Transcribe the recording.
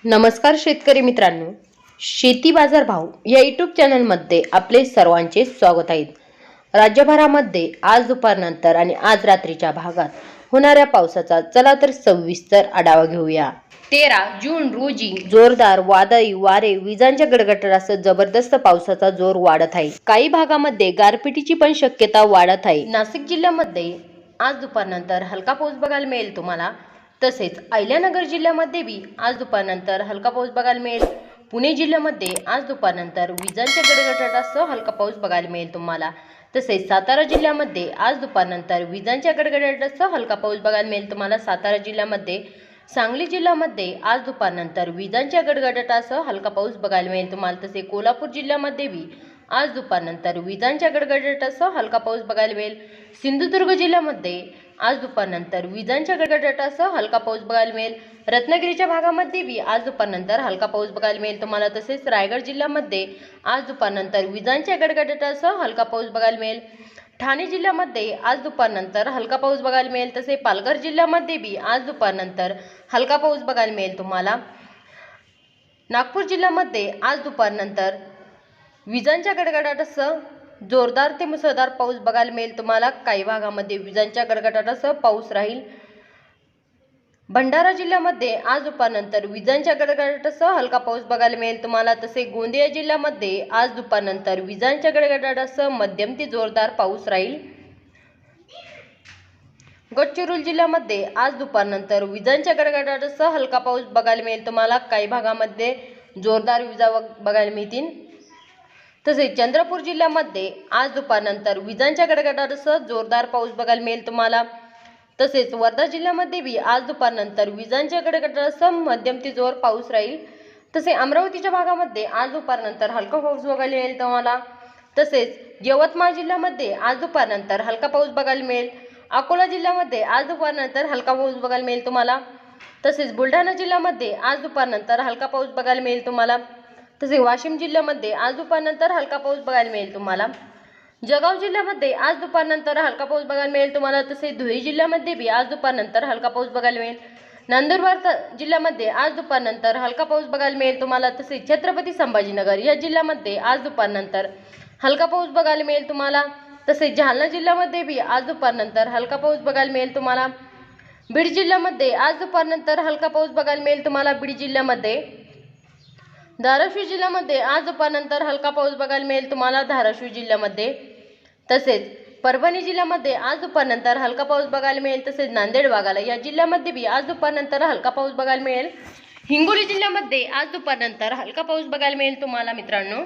नमस्कार शेतकरी मित्रांनो, शेती बाजार भाव या यूट्यूब चॅनलमध्ये आपले सर्वांचे स्वागत आहे। राज्यभरामध्ये आज दुपारनंतर आणि आज रात्रीच्या भागात होणाऱ्या पावसाचा चला तर सविस्तर आढावा घेऊया। 13 जून रोजी जोरदार वादळी वारे, विजांच्या गडगडाटासह जबरदस्त पावसाचा जोर वाढत आहे। काही भागामध्ये गारपिटीची पण शक्यता वाढत आहे। नाशिक जिल्ह्यामध्ये आज दुपारनंतर हलका पाऊस बघायला मिळेल तुम्हाला। तसेच अहिल्यानगर जिल्ह्यामध्ये बी आज दुपारनंतर हलका पाऊस बघायला मिळेल। पुणे जिल्ह्यामध्ये आज दुपारनंतर विजांच्या गडगडाटासह हलका पाऊस बघायला मिळेल तुम्हाला। तसेच सातारा जिल्ह्यामध्ये आज दुपारनंतर विजांच्या गडगडाटासह हलका पाऊस बघायला मिळेल तुम्हाला सातारा जिल्ह्यामध्ये। सांगली जिल्ह्यामध्ये आज दुपारनंतर विजांच्या गडगडाटासह हलका पाऊस बघायला मिळेल तुम्हाला। तसे कोल्हापूर जिल्ह्यामध्ये बी आज दुपारनंतर विजांच्या गडगडाटासह हलका पाऊस बघायला मिळेल। सिंधुदुर्ग जिल्ह्यामध्ये आज दुपारनंतर विजांच्या गडगडाटासह हलका पाऊस बघायला मिळेल। रत्नागिरीच्या भागामध्ये बी आज दुपारनंतर हलका पाऊस बघायला मिळेल तुम्हाला। तसेच रायगड जिल्ह्यामध्ये आज दुपारनंतर विजांच्या गडगडाटासह हलका पाऊस बघायला मिळेल। ठाणे जिल्ह्यामध्ये आज दुपारनंतर हलका पाऊस बघायला मिळेल। तसे पालघर जिल्ह्यामध्ये बी आज दुपारनंतर हलका पाऊस बघायला मिळेल तुम्हाला। नागपूर जिल्ह्यामध्ये आज दुपारनंतर विजांच्या गडगडाटासह जोरदार ते मुसळधार पाऊस बघायला मिळेल तुम्हाला। काही भागामध्ये विजांच्या गडगडाटासह पाऊस राहील। भंडारा जिल्ह्यामध्ये आज दुपारनंतर विजांच्या गडगडाटासह हलका पाऊस बघायला मिळेल तुम्हाला। तसे गोंदिया जिल्ह्यामध्ये आज दुपारनंतर विजांच्या गडगडाटासह मध्यम ते जोरदार पाऊस राहील। गडचिरोली जिल्ह्यामध्ये आज दुपारनंतर विजांच्या गडगडाटासह हलका पाऊस बघायला मिळेल तुम्हाला। काही भागामध्ये जोरदार विजा बघायला मिळतील। तसेच चंद्रपूर जिल्ह्यामध्ये आज दुपारनंतर विजांच्या गडगडाटासह जोरदार पाऊस बघायला मिळेल तुम्हाला। तसेच वर्धा जिल्ह्यामध्ये बी आज दुपारनंतर विजांच्या गडगडाटासह मध्यम ते जोर पाऊस राहील। तसे अमरावतीच्या भागामध्ये आज दुपारनंतर हलका पाऊस बघायला मिळेल तुम्हाला। तसेच यवतमाळ जिल्ह्यामध्ये आज दुपारनंतर हलका पाऊस बघायला मिळेल। अकोला जिल्ह्यामध्ये आज दुपारनंतर हलका पाऊस बघायला मिळेल तुम्हाला। तसेच बुलढाणा जिल्ह्यामध्ये आज दुपारनंतर हलका पाऊस बघायला मिळेल तुम्हाला। तसे वाशिम जिल्ह्यामध्ये आज दुपारनंतर हलका पाऊस बघायला मिळेल तुम्हाला। जळगाव जिल्ह्यामध्ये आज दुपारनंतर हलका पाऊस बघायला मिळेल तुम्हाला। तसे धुळे जिल्ह्यामध्ये बी आज दुपारनंतर हलका पाऊस बघायला मिळेल। नंदुरबार जिल्ह्यामध्ये आज दुपारनंतर हलका पाऊस बघायला मिळेल तुम्हाला। तसे छत्रपती संभाजीनगर या जिल्ह्यामध्ये आज दुपारनंतर हलका पाऊस बघायला मिळेल तुम्हाला। तसे जालना जिल्ह्यामध्ये बी आज दुपारनंतर हलका पाऊस बघायला मिळेल तुम्हाला। बीड जिल्ह्यामध्ये आज दुपारनंतर हलका पाऊस बघायला मिळेल तुम्हाला बीड जिल्ह्यामध्ये। धाराशिव जिल्ह्यामध्ये आज दुपारनंतर हलका पाऊस बघायला मिळेल तुम्हाला धाराशिव जिल्ह्यामध्ये। तसेच परभणी जिल्ह्यामध्ये आज दुपारनंतर हलका पाऊस बघायला मिळेल। तसेच नांदेड वाघाला या जिल्ह्यामध्ये बी आज दुपारनंतर हलका पाऊस बघायला मिळेल। हिंगोली जिल्ह्यामध्ये आज दुपारनंतर हलका पाऊस बघायला मिळेल तुम्हाला मित्रांनो।